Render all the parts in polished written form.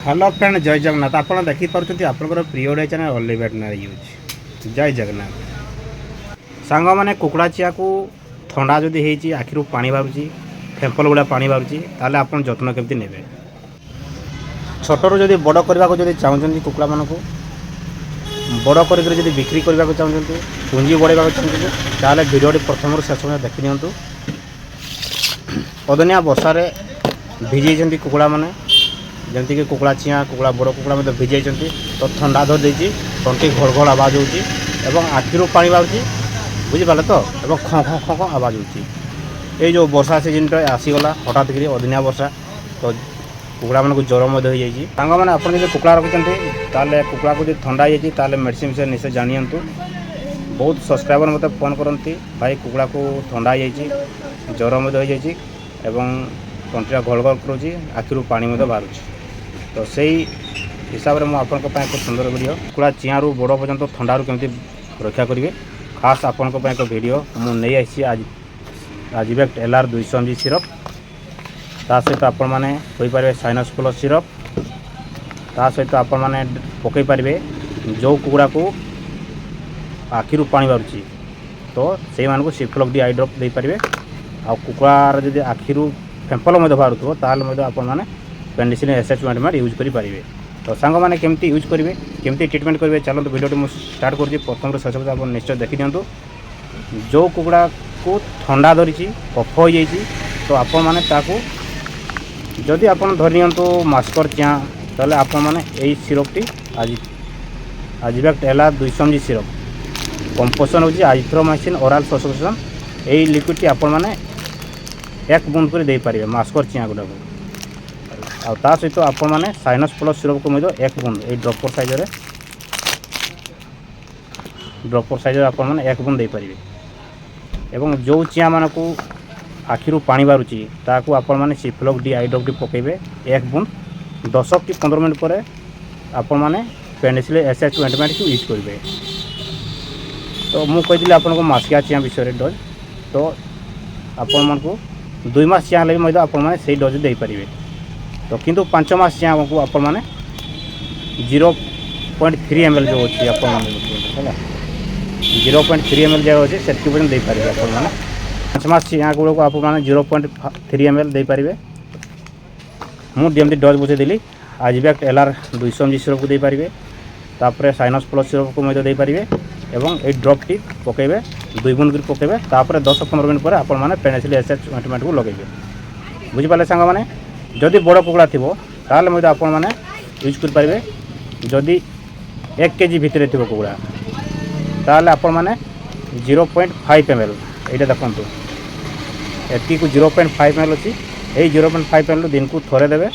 Hello friend जय जगन्नाथ आप देखिपुं आपंकर प्रिय Odia channel only veterinary use जय जगन्नाथ सांग मैंने कुकुड़ा चिया को थंडा जदि होती आखिर पानी बाहर फेम्पल गुड़ा पानी बाहर आप जत्न केमती ने छोटू जदि बड़ करने को चाहते कुकुड़ा मानक बड़ कर बिक्री करने को चाहते पुंजी बढ़ावा चाहते ताल भिडियो प्रथम शेष देखी दिंतु अदनिया वर्षा भिजे कुकुड़ा मैंने जमीक कुकुड़ा चिया कुकुड़ा बड़ कुकुड़ा भिजे तो थंडा धर देती तंटी घड़ घड़ आवाज हो आखिर पा बाहर बुझिपारे तो खं खं खं खं आवाज हो जो वर्षा सीजन आसीगला हठात कर अदिनिया वर्षा तो कुकुड़ा मानक ज्वर सांग मैंने आप कुकुड़ा रखिंटे कुकुड़ा को थंडा हो मेडिसिन विषय निश्चय जानियंतु बहुत सब्सक्राइबर मत फोन करती भाई कुकुड़ा को थंडा हो ज्वर हो तंटीटा घड़ घड़ करुँच आखिर पानी बाहर तो से हिसाब से मुझे एक सुंदर वीडियो कुकुड़ा चियारू बड़ पर्यंत थंडारू केमती रक्षा करेंगे खास आपण एक वीडियो मुझे आई आज आजिवेक्ट LR 200 mg सिरप ता सहित आपण मैंने पारे साइनस प्लस सिरप ता सहित आपण मैंने पकई पारे जो कुकुड़ा को आखिर पानी बाहर तो से मानक सिफ्लॉक डी आई ड्रॉप दे पारे आ कुकुड़ार जब आखिर फेम्पल बाहर ताल आपने पेनिसिलिन SH ऑइंटमेंट यूज करेंगे तो सांग मैंने केमती यूज करेंगे केमती ट्रीटमेंट करेंगे चलते वीडियो मुझे स्टार्ट कर प्रथम शेष आप निश्चय देखी दिंतु जो कुकुड़ा को ठंडा धरी कफ हो जाए तो आपण मैंने जदि आप धरी नियंतु मास्कर चिया ताले आपण मैंने यही सिरपटी आजिवेक्ट LR 200 mg सिरप कंपोजिशन होची आजिथ्रोमाइसिन ओराल सस्पेंशन यही लिक्विड आपण मैंने एक बूंद कर दे पारे मास्कर चिया गुड़ा को आ सहित आपण मैंने साइनस प्लस सिरप को एक बूंद ये ड्रपर साइज आपण मैंने एक बूंद दे पारे एवं जो चिया मान को आखिर पानी बाहर आपण मैंने सिफ्लॉक डी आई ड्रॉप टी पकेबे एक बूंद 10 कि 15 मिनट पर आपण मैंने पेनिसिलिन SH ऑइंटमेंट को यूज करेंगे तो मुझे कही आपको मासिया चिया विषय डोज तो आपण मन को 2 मास चिया भी आपण मैंने से डोज दे पारे तो किंतु 5 मास चिया को आपण मैंने 0.3 ml जो अच्छी है 0.3 ml जगह अच्छे से दे पारे आपण मैंने 5 मास चिया गुड़ को आपने 0.3 ml दे पारे मुझे डोज बुझेदी आजिवेक्ट LR 200 mg सिरप को दे पारे तापर साइनस प्लस सिरप को दे पारे एवं ये ड्रप टी पकेबे 2 बूंद कर पकेबे तापर 10-15 मिनट पर आपण मैंने पेनिसिलिन SH ऑइंटमेंट को लगेबे बुझिपारे सांग मैंने जदि बड़ कुकुड़ा थी ताल आपण मैंने यूज कर पारे जदि 1 kg भितर थी कुकुड़ा ताल आपण मैंने 0.5 ml ये देखूँ एति को 0.5 ml अच्छी यही 0.5 ml दिन को थोड़े देवे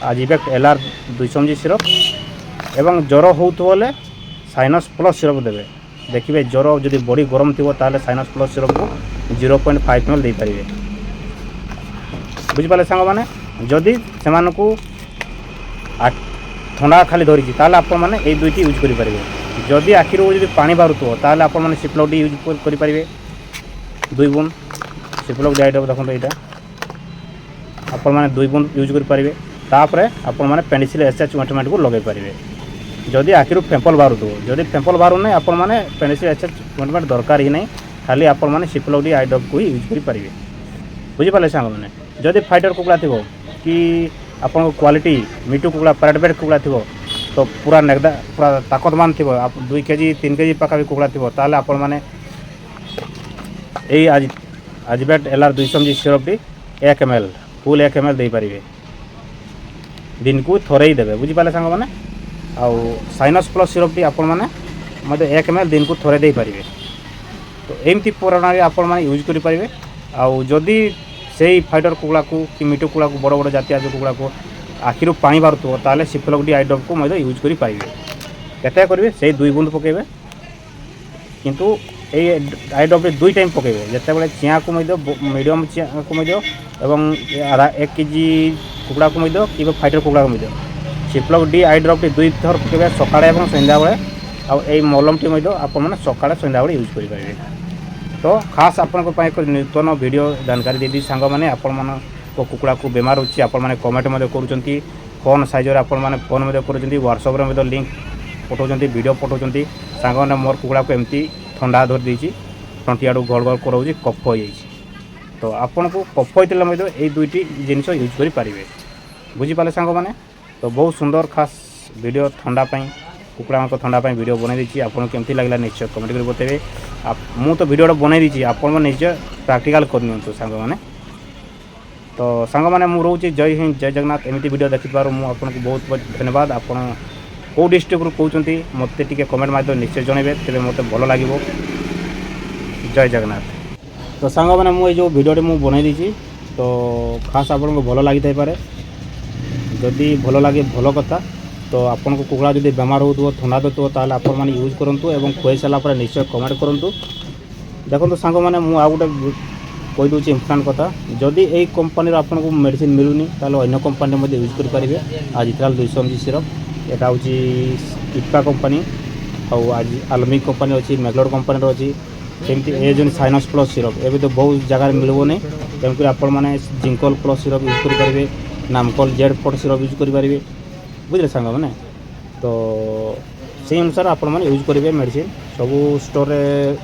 आजिवेक्ट LR 200 mg सिरप एवं ज्वर होले साइनस प्लस सिरप देवे देखिए ज्वर जदि बड़ी गरम थी साइनस प्लस सिरप को 0.5 ml दे पारे बुझिपारे सांग मैंने जदि से ठंडा खाली धरी आप ये दुईटी यूज करेंगे जदि आखिर जब पानी बाहर ताल आपने सिफ्लॉक डी यूज करेंगे 2 बूंद सिफ्लॉक डी आई ड्रॉप देखो यहाँ आपण मैंने 2 बूंद यूज करेंगे तापर आपण मैंने पेनिसिलिन SH ऑइंटमेंट को लगे पारे जदि आखिर फेम्पल बाहर जदि फेम्पल बाहर ना आपण मैंने पेनिसिलिन SH ऑइंटमेंट दरकार ही नहीं खाली आपण मैंने सिफ्लॉक डी आई ड्रॉप को ही यूज करेंगे बुझिपारे सांग मैंने जदि फाइटर कुकुड़ा थी कि आपन क्वालिटी मिटू कुकुड़ा प्राइवेट कुकुड़ा थी तो पूरा नेगदा पूरा ताकतमान थी 2 kg 3 kg पाखा कुकुड़ा थी ताल आपण मैंने यही आजिवेक्ट LR 200 mg syrup T 1 ml full 1 ml दे पारे दिन को थोड़े ही देवे बुझिपारे सांग मैंने आउ साइनस प्लस सिरप टी आपण मैंने 1 ml दिन को थोड़े दे पारे तो एमती परिमाण आपण मैंने यूज कर पारे आउ जदि से फाइटर कुकुड़ा को कि मिटू कुकुड़ा को बड़ बड़ जातिया जो कुकुड़ा को आखिर पानी बाहर ताले सिफ्लॉक डी आई ड्रॉप को यूज कर पारे केते करेंगे से 2 बूंद पकेबे किंतु ये आई ड्रॉप 2 टाइम पकेबे जिते बड़े चिया को मीडियम चिया को एवं आधा 1 kg कुकुड़ा को कि फाइटर कुकुड़ा को सिफ्लॉक डी आई ड्रॉप 2 थर पकेबे सकाळे और संध्या बेले आ मलम टी आपने सकाळे संध्या बेले यूज करेंगे तो खास आपण एक नूतन वीडियो जानकारी दे दी सांग मैंने आपण को कुकुड़ा को बेमार होची आपण माने कमेंट करूचंती ଫୋନ୍ ସାଇଜ୍ରେ ଆପଣମାନେ ଫୋନ୍ ମଧ୍ୟ କରୁଛନ୍ତି, ହ୍ୱାଟ୍ସଆପ୍ରେ ମଧ୍ୟ ଲିଙ୍କ୍ ପଠାଉଛନ୍ତି, ଭିଡ଼ିଓ ପଠାଉଛନ୍ତି। ସାଙ୍ଗମାନେ ମୋର କୁକୁଡ଼ାକୁ ଏମିତି ଥଣ୍ଡା ଧରିଦେଇଛି, ତଣ୍ଟି ଆଡ଼କୁ ଘଳ ଘଳ କରାଉଛି, କଫ ହୋଇଯାଇଛି। ତ ଆପଣଙ୍କୁ କଫ ହୋଇଥିଲେ ମଧ୍ୟ ଏଇ ଦୁଇଟି ଜିନିଷ ୟୁଜ୍ କରିପାରିବେ। ବୁଝିପାରିଲେ ସାଙ୍ଗମାନେ? ତ ବହୁତ ସୁନ୍ଦର ଖାସ୍ ଭିଡ଼ିଓ ଥଣ୍ଡା ପାଇଁ, କୁକୁଡ଼ାଙ୍କ ଥଣ୍ଡା ପାଇଁ ଭିଡ଼ିଓ ବନେଇ ଦେଇଛି। ଆପଣଙ୍କୁ କେମିତି ଲାଗିଲା ନିଶ୍ଚୟ କମେଣ୍ଟ କରି ବତେଇବେ। ମୁଁ ତ ଭିଡ଼ିଓଟା ବନେଇ ଦେଇଛି, ଆପଣମାନେ ନିଜେ ପ୍ରାକ୍ଟିକାଲ୍ କରିନିଅନ୍ତୁ ସାଙ୍ଗମାନେ। ତ ସାଙ୍ଗମାନେ ମୁଁ ରହୁଛି, ଜୟ ହିନ୍ଦ, ଜୟ ଜଗନ୍ନାଥ। ଏମିତି ଭିଡ଼ିଓ ଦେଖିଥିବାରୁ ମୁଁ ଆପଣଙ୍କୁ ବହୁତ ବହୁତ ଧନ୍ୟବାଦ। ଆପଣ କେଉଁ ଡିଷ୍ଟ୍ରିକ୍ଟରୁ କହୁଛନ୍ତି ମୋତେ ଟିକେ କମେଣ୍ଟ ମାଧ୍ୟମରେ ନିଶ୍ଚୟ ଜଣାଇବେ, ତେବେ ମୋତେ ଭଲ ଲାଗିବ। ଜୟ ଜଗନ୍ନାଥ। ତ ସାଙ୍ଗମାନେ ମୁଁ ଏଇ ଯେଉଁ ଭିଡ଼ିଓଟି ମୁଁ ବନେଇ ଦେଇଛି, ତ ଖାସ୍ ଆପଣଙ୍କୁ ଭଲ ଲାଗିଥାଇପାରେ। ଯଦି ଭଲ ଲାଗେ ଭଲ କଥା। ତ ଆପଣଙ୍କୁ କୁକୁଡ଼ା ଯଦି ବେମାର ହେଉଥିବ, ଥଣ୍ଡା ଦେଉଥିବ, ତାହେଲେ ଆପଣମାନେ ୟୁଜ୍ କରନ୍ତୁ ଏବଂ ଖୁଆଇ ସାରିଲା ପରେ ନିଶ୍ଚୟ କମେଣ୍ଟ କରନ୍ତୁ। ଦେଖନ୍ତୁ ସାଙ୍ଗମାନେ ମୁଁ ଆଉ ଗୋଟେ କହିଦେଉଛି ଇମ୍ପୋର୍ଟାଣ୍ଟ କଥା। ଯଦି ଏଇ କମ୍ପାନୀର ଆପଣଙ୍କୁ ମେଡ଼ିସିନ୍ ମିଳୁନି, ତାହେଲେ ଅନ୍ୟ କମ୍ପାନୀରେ ମଧ୍ୟ ୟୁଜ୍ କରିପାରିବେ। ଆଜିକାଲି 200 mg ସିରପ୍, এটা ହେଉଛି ଇପ୍କା କମ୍ପାନୀ, ଆଉ ଆଜି ଆଲମିକ୍ କମ୍ପାନୀ ଅଛି, ମ୍ୟାଗ୍ଲୋଡ଼ କମ୍ପାନୀର ଅଛି। ସେମିତି ଏ ଯେଉଁ ସାଇନସ୍ ପ୍ଲସ୍ ସିରପ୍ ଏବେ ତ ବହୁତ ଜାଗାରେ ମିଳିବନି, ତେଣୁକରି ଆପଣମାନେ ଜିଙ୍କଲ୍ ପ୍ଲସ୍ ସିରପ୍ ୟୁଜ୍ କରିପାରିବେ, ନାମକଲ୍ ଜେଡ୍ ଫୋର୍ଟ ସିରପ୍ ୟୁଜ୍ କରିପାରିବେ। ବୁଝିଲେ ସାଙ୍ଗମାନେ? ତ ସେଇ ଅନୁସାରେ ଆପଣମାନେ ୟୁଜ୍ କରିବେ ମେଡ଼ିସିନ୍। ସବୁ ଷ୍ଟୋରରେ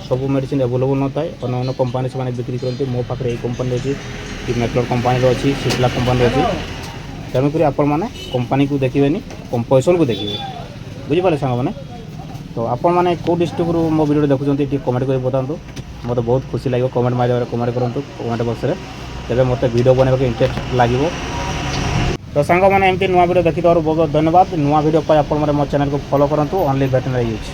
ସବୁ ମେଡ଼ିସିନ୍ ଆଭେଲେବୁଲ୍ ନଥାଏ, ଅନ୍ୟ ଅନ୍ୟ କମ୍ପାନୀ ସେମାନେ ବିକ୍ରି କରନ୍ତି। ମୋ ପାଖରେ ଏଇ କମ୍ପାନୀ ଅଛି, କି ମ୍ୟାଗ୍ଲୋଡ଼ କମ୍ପାନୀର ଅଛି, ସିପ୍ଲା କମ୍ପାନୀର ଅଛି। ତେଣୁକରି ଆପଣମାନେ କମ୍ପାନୀକୁ ଦେଖିବେନି, କମ୍ପୋଜିସନ୍କୁ ଦେଖିବେ। ବୁଝିପାରିଲେ ସାଙ୍ଗମାନେ? ତ ଆପଣମାନେ କେଉଁ ଡିଷ୍ଟ୍ରିକ୍ଟରୁ ମୋ ଭିଡ଼ିଓ ଦେଖୁଛନ୍ତି ଟିକେ କମେଣ୍ଟ କରି ବତାନ୍ତୁ। ମୋତେ ବହୁତ ଖୁସି ଲାଗିବ। କମେଣ୍ଟ ମାଧ୍ୟମରେ କମେଣ୍ଟ କରନ୍ତୁ କମେଣ୍ଟ ବକ୍ସରେ, ତେବେ ମୋତେ ଭିଡ଼ିଓ ବନେଇବାକୁ ଇଣ୍ଟରେଷ୍ଟ ଲାଗିବ। ତ ସାଙ୍ଗମାନେ ଏମିତି ନୂଆ ଭିଡ଼ିଓ ଦେଖିଥିବାରୁ ବହୁତ ବହୁତ ଧନ୍ୟବାଦ। ନୂଆ ଭିଡ଼ିଓ ପାଇଁ ଆପଣମାନେ ମୋ ଚ୍ୟାନେଲକୁ ଫଲୋ କରନ୍ତୁ, ଓନ୍ଲି ଭେଟେନାରୀ ୟୁଜ୍।